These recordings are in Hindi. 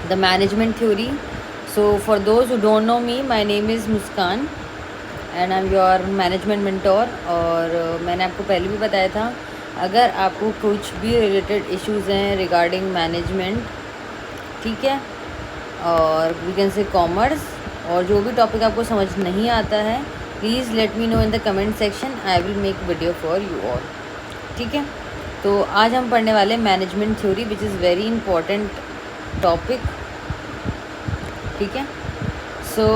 the management theory. So for those who don't know me, my name is Muskan and I am your management mentor. और मैंने आपको पहले भी बताया था, अगर आपको कुछ भी रिलेटेड इश्यूज़ हैं रिगार्डिंग मैनेजमेंट, ठीक है, और वी कैन से कॉमर्स, और जो भी टॉपिक आपको समझ नहीं आता है, please let me know in the comment section, I will make video for you all. ठीक है, तो आज हम पढ़ने वाले management theory which is very important topic. ठीक है, सो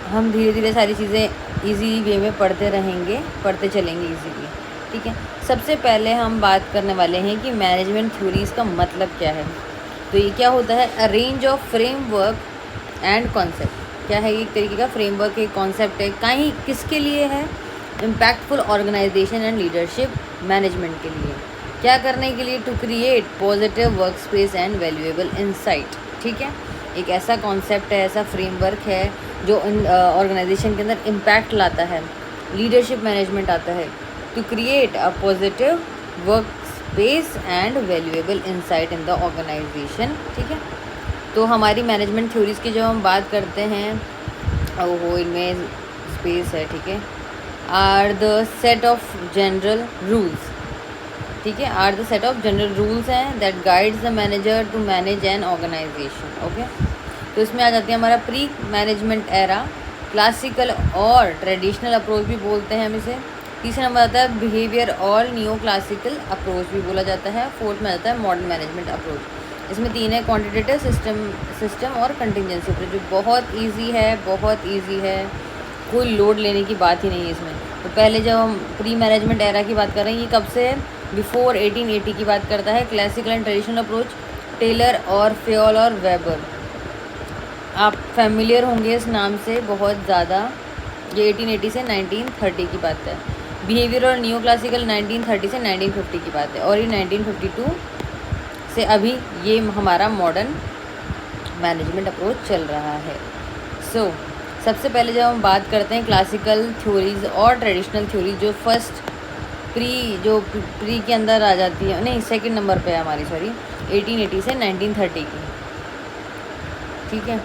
हम धीरे धीरे सारी चीज़ें इजी वे में पढ़ते चलेंगे इजीली। ठीक है, सबसे पहले हम बात करने वाले हैं कि मैनेजमेंट थ्योरीज़ का मतलब क्या है। तो ये क्या होता है, अ range of framework and concept. क्या है, एक तरीके का फ्रेमवर्क, एक कॉन्सेप्ट है, कहीं किसके लिए है, impactful organisation and leadership management के लिए, क्या करने के लिए, to create positive work space and valuable insight. ठीक है, एक ऐसा कॉन्सेप्ट है, ऐसा फ्रेमवर्क है जो ऑर्गेनाइजेशन के अंदर इम्पैक्ट लाता है, लीडरशिप मैनेजमेंट आता है, to create a positive work space and valuable insight in the organisation. ठीक है, तो हमारी मैनेजमेंट थ्योरीज़ की जब हम बात करते हैं, वो इनमें स्पेस है, ठीक है, are the set of general rules. ठीक है, are the set of general rules हैं that guides the manager to manage an organisation. Okay, तो इसमें आ जाती है हमारा प्री मैनेजमेंट एरा, क्लासिकल और ट्रेडिशनल अप्रोच भी बोलते हैं हम इसे। तीसरा नंबर आता है बिहेवियर और नियो क्लासिकल अप्रोच भी बोला जाता है। फोर्थ में आता है मॉडर्न मैनेजमेंट अप्रोच। इसमें तीन है, क्वांटिटेटिव सिस्टम और कंटिजेंसी अप्रोच, जो बहुत ईजी है, कोई लोड लेने की बात ही नहीं है इसमें। तो पहले जब हम प्री मैनेजमेंट एरा की बात कर रहे हैं, ये कब से है, बिफोर 1880 की बात करता है। Classical and traditional approach, Taylor और फेयोल और वेबर, आप फैमिलियर होंगे इस नाम से बहुत ज़्यादा। ये 1880 से 1930 की बात है। बिहेवियर और न्यू क्लासिकल 1930 से 1950 की बात है, और ये 1952 से अभी ये हमारा मॉडर्न मैनेजमेंट अप्रोच चल रहा है। सो सबसे पहले जब हम बात करते हैं क्लासिकल थ्योरीज और ट्रेडिशनल थ्योरी, जो फर्स्ट प्री के अंदर आ जाती है, नहीं सेकंड नंबर पे है हमारी, सॉरी, 1880 से 1930 की। ठीक है,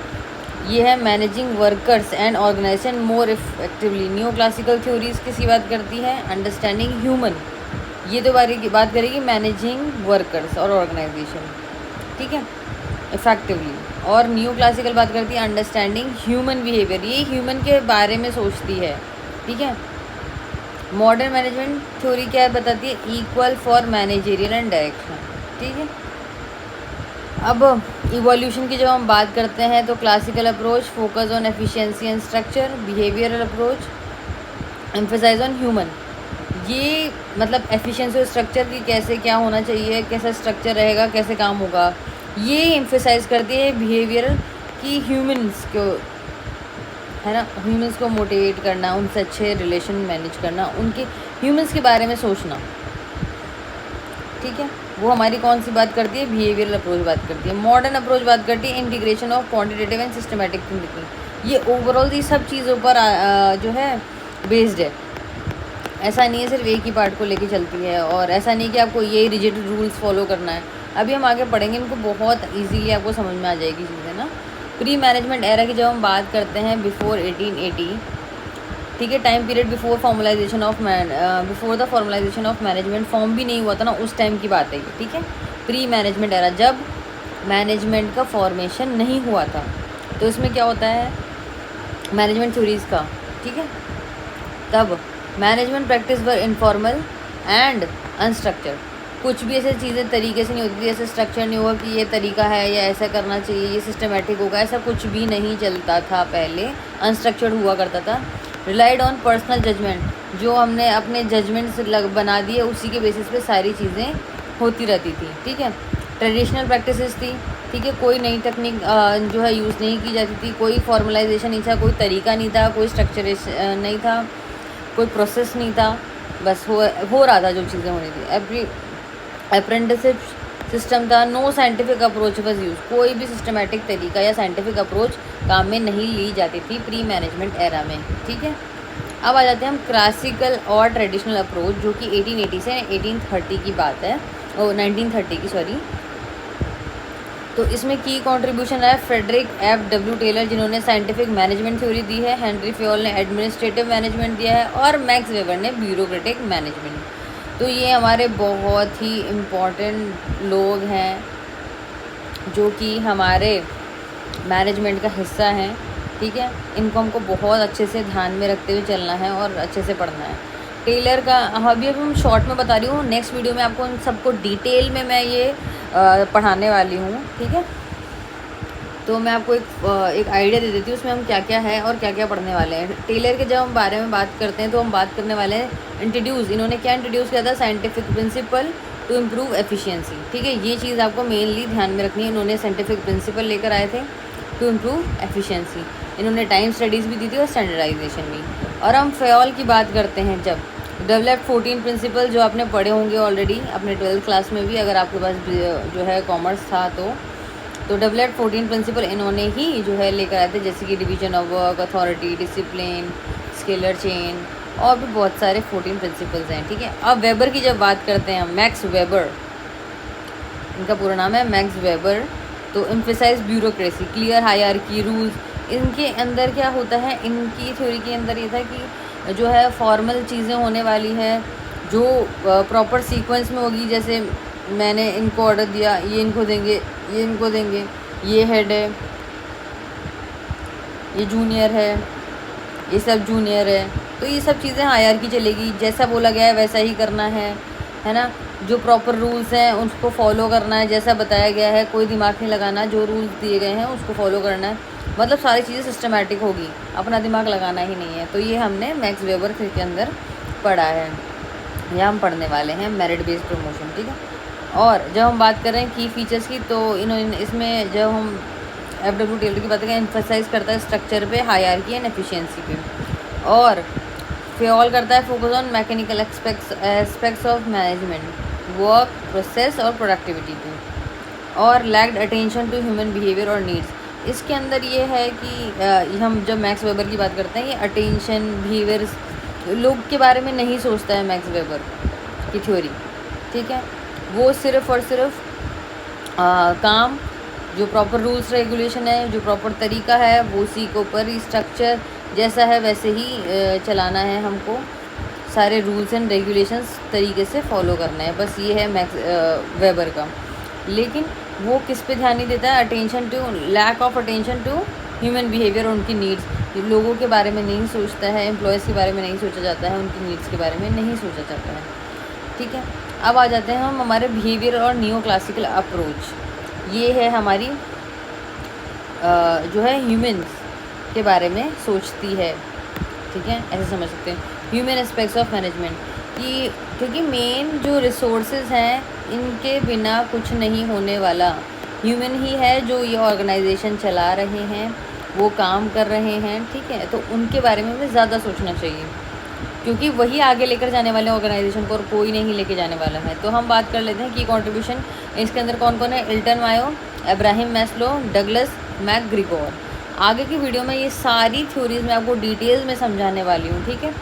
ये है managing workers and organisation more effectively. New classical theories किसी बात करती है, अंडरस्टैंडिंग ह्यूमन, ये तो बात करेगी मैनेजिंग वर्कर्स और ऑर्गेनाइजेशन, ठीक है, इफेक्टिवली। और न्यू क्लासिकल बात करती है अंडरस्टैंडिंग ह्यूमन बिहेवियर, ये ह्यूमन के बारे में सोचती है। ठीक है, मॉडर्न मैनेजमेंट थ्योरी क्या बताती है, equal for managerial and direction. ठीक है, अब इवोल्यूशन की जब हम बात करते हैं, तो classical approach focus on efficiency and structure, behavioural approach emphasise on human, ये मतलब एफिशिएंसी और स्ट्रक्चर की कैसे क्या होना चाहिए, कैसा स्ट्रक्चर रहेगा, कैसे काम होगा, ये एम्फेसाइज करती है बिहेवियरल की ह्यूमन्स को, है ना, ह्यूमन्स को मोटिवेट करना, उनसे अच्छे रिलेशन मैनेज करना, उनके ह्यूमन्स के बारे में सोचना। ठीक है, वो हमारी कौन सी बात करती है, बिहेवियरल अप्रोच बात करती है। मॉडर्न अप्रोच बात करती है integration of quantitative and systematic thinking, ये ओवरऑल ये सब चीज़ों पर जो है बेस्ड है। ऐसा नहीं है सिर्फ एक ही पार्ट को लेके चलती है, और ऐसा नहीं कि आपको यही रिजिड रूल्स फॉलो करना है। अभी हम आगे पढ़ेंगे, इनको बहुत ईजीली आपको समझ में आ जाएगी चीज़ें ना। प्री मैनेजमेंट एरा की जब हम बात करते हैं, बिफोर 1880, ठीक है, time period before the formalisation of management, form भी नहीं हुआ था ना, उस टाइम की बात है ये। ठीक है, प्री मैनेजमेंट एरा, जब मैनेजमेंट का फॉर्मेशन नहीं हुआ था, तो इसमें क्या होता है मैनेजमेंट थ्योरीज़ का। ठीक है, तब management practice were informal and unstructured, कुछ भी ऐसे चीज़ें तरीके से नहीं होती थी, ऐसे स्ट्रक्चर नहीं हुआ कि ये तरीका है या ऐसा करना चाहिए, ये सिस्टमेटिक होगा, ऐसा कुछ भी नहीं चलता था पहले, अनस्ट्रक्चर्ड हुआ करता था। रिलाइड ऑन पर्सनल जजमेंट, जो हमने अपने जजमेंट से बना दिए, उसी के बेसिस पे सारी चीज़ें होती रहती थी। ठीक है, ट्रेडिशनल प्रैक्टिसेस थी, ठीक है, कोई नई टेक्निक जो है यूज़ नहीं की जाती थी, कोई फॉर्मलाइजेशन नहीं था, कोई तरीका नहीं था, कोई स्ट्रक्चरेशन नहीं था, कोई प्रोसेस नहीं था, बस हो रहा था जो चीज़ें होनी थी। अप्रेंटिसशिप सिस्टम था, no scientific approach was use, कोई भी सिस्टमेटिक तरीका या साइंटिफिक अप्रोच काम में नहीं ली जाती थी प्री मैनेजमेंट एरा में। ठीक है, अब आ जाते हैं हम क्लासिकल और ट्रेडिशनल अप्रोच, जो कि 1880 से 1830 की बात है, 1930 की, सॉरी। तो इसमें की कंट्रीब्यूशन है फ्रेडरिक एफ डब्ल्यू टेलर, जिन्होंने साइंटिफिक मैनेजमेंट थ्योरी दी है, हेनरी फ्योल ने एडमिनिस्ट्रेटिव मैनेजमेंट दिया है, और मैक्स वेबर ने ब्यूरोक्रेटिक मैनेजमेंट। तो ये हमारे बहुत ही इम्पोर्टेंट लोग हैं जो कि हमारे मैनेजमेंट का हिस्सा हैं, ठीक है। इनको हमको बहुत अच्छे से ध्यान में रखते हुए चलना है और अच्छे से पढ़ना है। टेलर का अभी हम शॉर्ट में बता रही हूँ, नेक्स्ट वीडियो में आपको उन सबको डिटेल में मैं ये पढ़ाने वाली हूँ, ठीक है। तो मैं आपको एक आइडिया दे देती हूँ उसमें हम क्या क्या है और क्या क्या पढ़ने वाले हैं। टेलर के जब हम बारे में बात करते हैं तो हम बात करने वाले हैं इंट्रोड्यूस, इन्होंने क्या इंट्रोड्यूस किया था, scientific principle to improve efficiency, ठीक है। ये चीज़ आपको मेनली ध्यान में रखनी है। इन्होंने साइंटिफिक प्रिंसिपल लेकर आए थे टू इम्प्रूव एफिशिएंसी। इन्होंने टाइम स्टडीज़ भी दी थी और स्टैंडर्डाइजेशन भी। और हम फ्योल की बात करते हैं, जब डेवलप 14 प्रिंसिपल जो आपने पढ़े होंगे ऑलरेडी अपने 12th क्लास में भी, अगर आपके पास जो है कॉमर्स था तो डेवलप 14 प्रिंसिपल इन्होंने ही जो है लेकर आए थे, जैसे कि division of work, authority, discipline, scalar chain, और भी बहुत सारे 14 प्रिंसिपल्स हैं, ठीक है। अब वेबर की जब बात करते हैं, मैक्स वेबर, इनका पूरा नाम है मैक्स वेबर। तो emphasise bureaucracy, clear hierarchy, rules. इनके अंदर क्या होता है, इनकी थ्योरी के अंदर ये था कि जो है फॉर्मल चीज़ें होने वाली है जो प्रॉपर सीक्वेंस में होगी। जैसे मैंने इनको ऑर्डर दिया, ये इनको देंगे, ये इनको देंगे, ये हेड है, ये जूनियर है, ये सब जूनियर है। तो ये सब चीज़ें हायरार्की चलेगी, जैसा बोला गया है वैसा ही करना है ना। जो प्रॉपर रूल्स हैं उसको फॉलो करना है, जैसा बताया गया है, कोई दिमाग नहीं लगाना, जो रूल्स दिए गए हैं उसको फॉलो करना है। मतलब सारी चीज़ें सिस्टमेटिक होगी, अपना दिमाग लगाना ही नहीं है। तो ये हमने मैक्स वेबर के अंदर पढ़ा है, या हम पढ़ने वाले हैं मेरिट बेस्ड प्रमोशन, ठीक है। और जब हम बात कर रहे हैं की फीचर्स की, तो इन्होंने इसमें जब हम एफ.डब्ल्यू. टेलर की बात करें, एम्फसाइज करता है स्ट्रक्चर पे, हायरार्की एंड एफिशिएंसी पे। और फ्योल करता है focus on mechanical aspects of management, work process और प्रोडक्टिविटी पे। और lacked attention to human behaviour और नीड्स। इसके अंदर ये है कि हम जब मैक्स वेबर की बात करते हैं, ये अटेंशन, बिहेवियर्स, लोग के बारे में नहीं सोचता है मैक्स वेबर की थ्योरी, ठीक है। वो सिर्फ़ और सिर्फ काम, जो प्रॉपर रूल्स रेगुलेशन है, जो प्रॉपर तरीका है, वो उसी के ऊपर ही स्ट्रक्चर जैसा है वैसे ही चलाना है हमको। सारे रूल्स एंड रेगुलेशंस तरीके से फॉलो करना है, बस ये है मैक्स वेबर का। लेकिन वो किस पे ध्यान नहीं देता है, attention to, lack of attention to human behaviour, उनकी नीड्स। लोगों के बारे में नहीं सोचता है, एम्प्लॉयज़ के बारे में नहीं सोचा जाता है, उनकी नीड्स के बारे में नहीं सोचा जाता है, ठीक है। अब आ जाते हैं हम हमारे बिहेवियर और न्यू क्लासिकल अप्रोच। ये है हमारी जो है ह्यूमन्स के बारे में सोचती है, ठीक है, ऐसे समझ सकते हैं। ह्यूमन एस्पेक्ट्स ऑफ मैनेजमेंट कि क्योंकि मेन जो रिसोर्सेज हैं इनके बिना कुछ नहीं होने वाला, ह्यूमन ही है जो ये ऑर्गेनाइजेशन चला रहे हैं, वो काम कर रहे हैं, ठीक है। तो उनके बारे में हमें ज़्यादा सोचना चाहिए, क्योंकि वही आगे लेकर जाने वाले ऑर्गेनाइजेशन को, और कोई नहीं लेके जाने वाला है। तो हम बात कर लेते हैं की कंट्रीब्यूशन, इसके अंदर कौन कौन है, इल्टन मायो, अब्राहम मैस्लो, डगलस मैकग्रिगोर। आगे की वीडियो में ये सारी थ्योरीज मैं आपको डिटेल्स में समझाने वाली हूँ, ठीक है।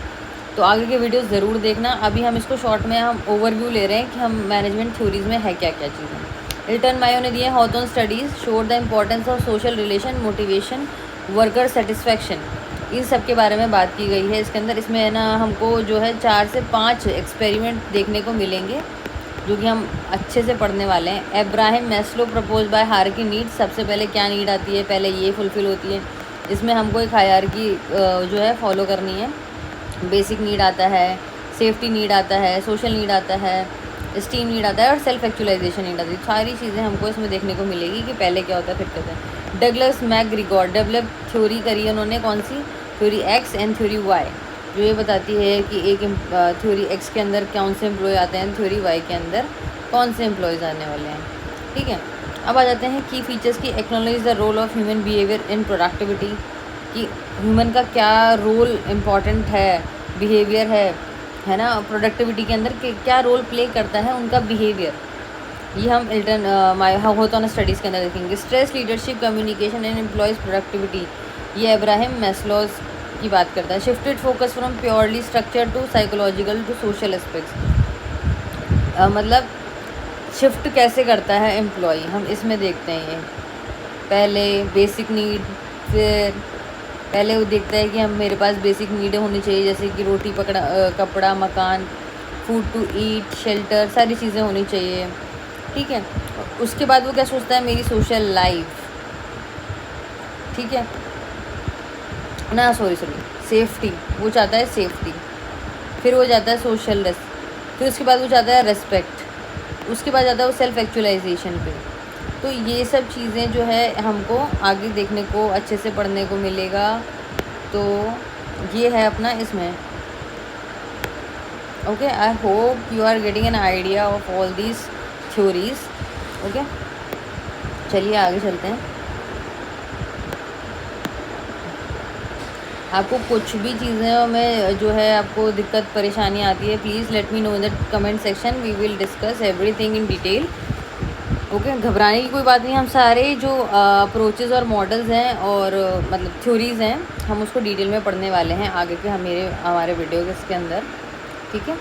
तो आगे के वीडियो ज़रूर देखना। अभी हम इसको शॉर्ट में हम ओवरव्यू ले रहे हैं कि हम मैनेजमेंट थ्योरीज में है क्या क्या चीज़ें। इल्टन मायो ने दिए Hawthorne studies showed the importance of social relation, motivation, worker satisfaction, इन सब के बारे में बात की गई है इसके अंदर। इसमें है ना हमको जो है 4 से 5 एक्सपेरिमेंट देखने को मिलेंगे जो कि हम अच्छे से पढ़ने वाले हैं। Abraham Maslow propose by hierarchy needs, सबसे पहले क्या नीड आती है, पहले ये फुलफ़िल होती है। इसमें हमको एक हायरार्की जो है फॉलो करनी है। बेसिक नीड आता है, सेफ्टी नीड आता है, सोशल नीड आता है, स्टीम नीड आता है, और सेल्फ एक्चुअलाइजेशन नीड आती है। सारी चीज़ें हमको इसमें देखने को मिलेगी कि पहले क्या होता है फिर क्या होता है। डगलस मैकग्रिगोर डेवलप थ्योरी करी है उन्होंने, कौन सी theory X and theory Y, जो ये बताती है कि एक थ्योरी एक्स के अंदर कौन से एम्प्लॉय आते हैं, थ्योरी वाई के अंदर कौन से एम्प्लॉयज़ आने वाले हैं, ठीक है। अब आ जाते हैं की फीचर्स की। Acknowledge the role of human behaviour in productivity, कि ह्यूमन का क्या रोल इम्पॉर्टेंट है, बिहेवियर है ना, प्रोडक्टिविटी के अंदर क्या रोल प्ले करता है उनका बिहेवियर। ये हम इल्टन हॉथॉर्न स्टडीज़ के अंदर देखेंगे। Stress, leadership, communication and employees productivity, ये अब्राहम मैस्लोज की बात करता है। Shifted focus from purely structure to psychological to social aspects, मतलब शिफ्ट कैसे करता है एम्प्लॉय, हम इसमें देखते हैं। ये पहले बेसिक नीड, फिर पहले वो देखता है कि हम मेरे पास बेसिक नीड होनी चाहिए, जैसे कि रोटी पकड़ा, कपड़ा, मकान, फूड टू ईट, शेल्टर, सारी चीज़ें होनी चाहिए, ठीक है। उसके बाद वो क्या सोचता है, मेरी सोशल लाइफ, ठीक है ना, सॉरी सेफ्टी, वो चाहता है सेफ्टी। फिर वो जाता है सोशल फिर उसके बाद वो चाहता है रेस्पेक्ट, उसके बाद जाता है वो सेल्फ एक्चुअलाइजेशन पे। तो ये सब चीज़ें जो है हमको आगे देखने को, अच्छे से पढ़ने को मिलेगा। तो ये है अपना इसमें। Okay, I hope you are getting an idea of all these theories. Okay, चलिए आगे चलते हैं। आपको कुछ भी चीज़ें में जो है आपको दिक्कत परेशानी आती है, please let me know in the comment section, we will discuss everything in detail. Okay, घबराने की कोई बात नहीं। हम सारे जो अप्रोचेज़ और मॉडल्स हैं और मतलब थ्योरीज़ हैं, हम उसको डिटेल में पढ़ने वाले हैं आगे के हमारे वीडियो के अंदर, ठीक है।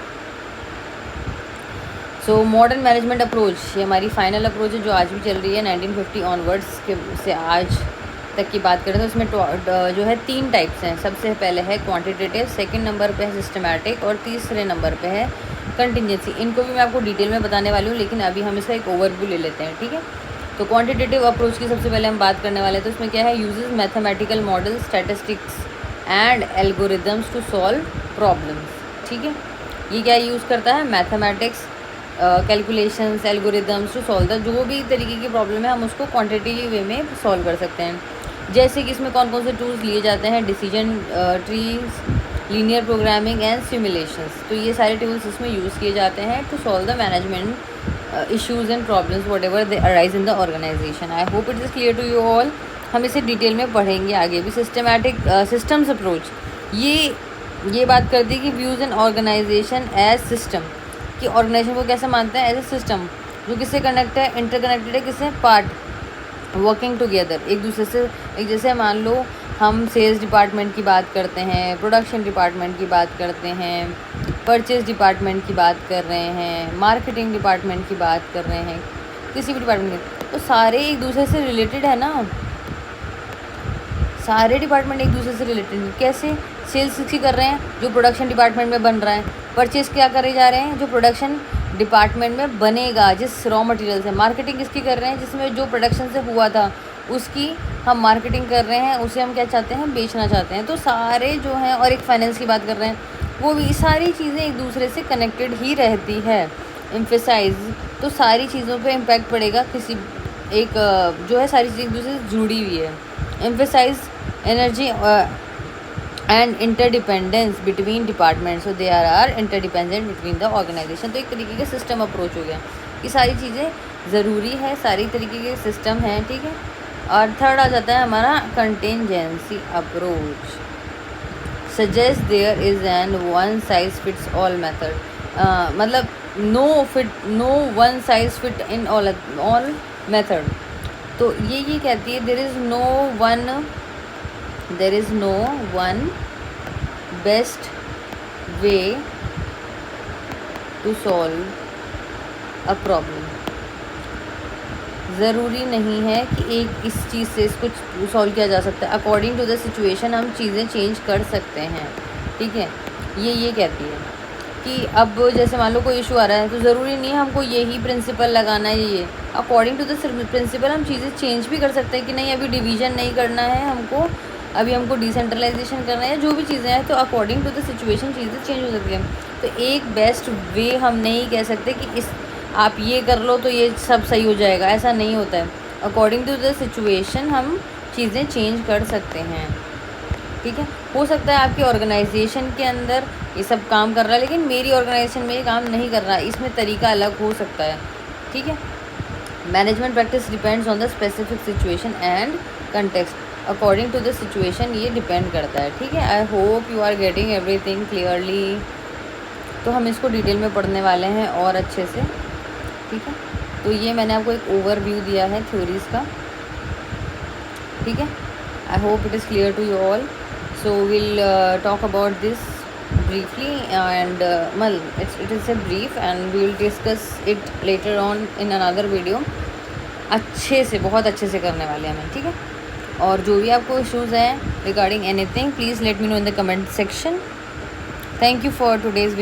सो मॉडर्न मैनेजमेंट अप्रोच, ये हमारी फाइनल अप्रोच है जो आज भी चल रही है 1950 ऑनवर्ड्स के से आज तक की बात करें तो इसमें जो है 3 टाइप्स हैं। सबसे पहले है क्वांटिटेटिव, सेकंड नंबर पे है सिस्टमैटिक और तीसरे नंबर पे है कंटिजेंसी। इनको भी मैं आपको डिटेल में बताने वाली हूँ, लेकिन अभी हम इसका एक ओवरव्यू ले लेते हैं, ठीक है। तो क्वांटिटेटिव अप्रोच की सबसे पहले हम बात करने वाले हैं। तो इसमें क्या है, uses mathematical model, statistics and algorithms to solve problems, ठीक है। ये क्या यूज़ करता है, mathematics, calculations, algorithms to solve the, जो भी तरीके की प्रॉब्लम है हम उसको क्वांटिटेटिव वे में सॉल्व कर सकते हैं। जैसे कि इसमें कौन कौन से टूल्स लिए जाते हैं, decision trees, linear programming and simulations. तो ये सारे टूल्स इसमें यूज़ किए जाते हैं to solve the management issues and problems whatever they arise in the organization. I hope it is clear to you all. हम इसे डिटेल में पढ़ेंगे आगे भी। सिस्टमैटिक सिस्टम्स अप्रोच, ये बात करती है कि views an organization as system, कि ऑर्गेनाइजेशन को कैसे मानते हैं, एज ए सिस्टम जो किससे कनेक्ट है, इंटरकनेक्टेड है, किससे, पार्ट वर्किंग टुगेदर, एक दूसरे से। एक जैसे मान लो हम सेल्स डिपार्टमेंट की बात करते हैं, प्रोडक्शन डिपार्टमेंट की बात करते हैं, परचेज डिपार्टमेंट की बात कर रहे हैं, मार्केटिंग डिपार्टमेंट की बात कर रहे हैं, किसी भी डिपार्टमेंट की, तो सारे एक दूसरे से रिलेटेड है ना, सारे डिपार्टमेंट एक दूसरे से रिलेटेड हैं। कैसे, सेल्स किसकी कर रहे हैं, जो प्रोडक्शन डिपार्टमेंट में बन रहा है। परचेज क्या करे जा रहे हैं, जो प्रोडक्शन डिपार्टमेंट में बनेगा, जिस रॉ मटेरियल से। मार्केटिंग किसकी कर रहे हैं, जिसमें जो प्रोडक्शन से हुआ था उसकी हम मार्केटिंग कर रहे हैं, उसे हम क्या चाहते हैं, बेचना चाहते हैं। तो सारे जो हैं, और एक फाइनेंस की बात कर रहे हैं, वो भी सारी चीज़ें एक दूसरे से कनेक्टेड ही रहती है। एम्फेसाइज, तो सारी चीज़ों पे इम्पैक्ट पड़ेगा, किसी एक जो है सारी चीज़ें एक दूसरे से जुड़ी हुई है। Emphasize energy and interdependence between department, so they are interdependent between the organization. तो एक तरीके का सिस्टम अप्रोच हो गया, ये सारी चीज़ें ज़रूरी है, सारी तरीके के सिस्टम हैं, ठीक है। और थर्ड आ जाता है हमारा contingency approach, suggest there is an one size fits all method, मतलब no one size fit in all method. तो ये कहती है there is no one best way to solve a problem. ज़रूरी नहीं है कि एक इस चीज़ से इसको सॉल्व किया जा सकता है, अकॉर्डिंग टू द सिचुएशन हम चीज़ें चेंज कर सकते हैं, ठीक है। ये कहती है कि अब जैसे मान लो कोई इशू आ रहा है, तो ज़रूरी नहीं है हमको यही प्रिंसिपल लगाना है। ये अकॉर्डिंग टू द प्रिंसिपल हम चीज़ें चेंज भी कर सकते हैं, कि नहीं अभी डिवीज़न नहीं करना है हमको, अभी हमको डिसेंट्रलाइजेशन करना है, जो भी चीज़ें हैं, तो अकॉर्डिंग टू द सिचुएशन चीज़ें चेंज हो सकती हैं। तो एक बेस्ट वे हम नहीं कह सकते कि इस आप ये कर लो तो ये सब सही हो जाएगा, ऐसा नहीं होता है। अकॉर्डिंग टू द सिचुएशन हम चीज़ें चेंज कर सकते हैं, ठीक है। हो सकता है आपकी ऑर्गेनाइजेशन के अंदर ये सब काम कर रहा है, लेकिन मेरी ऑर्गेनाइजेशन में ये काम नहीं कर रहा है, इसमें तरीका अलग हो सकता है, ठीक है। Management practice depends on the specific situation and context, according to the situation ये डिपेंड करता है, ठीक है। I hope you are getting everything clearly. तो हम इसको डिटेल में पढ़ने वाले हैं और अच्छे से, ठीक है। तो ये मैंने आपको एक ओवरव्यू दिया है थ्योरीज़ का, ठीक है। I hope it is clear to you all. So will talk about this briefly and it is a brief and we will discuss it later on in another video. अच्छे से, बहुत अच्छे से करने वाले हैं हम, ठीक है। और जो भी आपको इश्यूज़ हैं regarding anything, please let me know in the comment section. Thank you for today's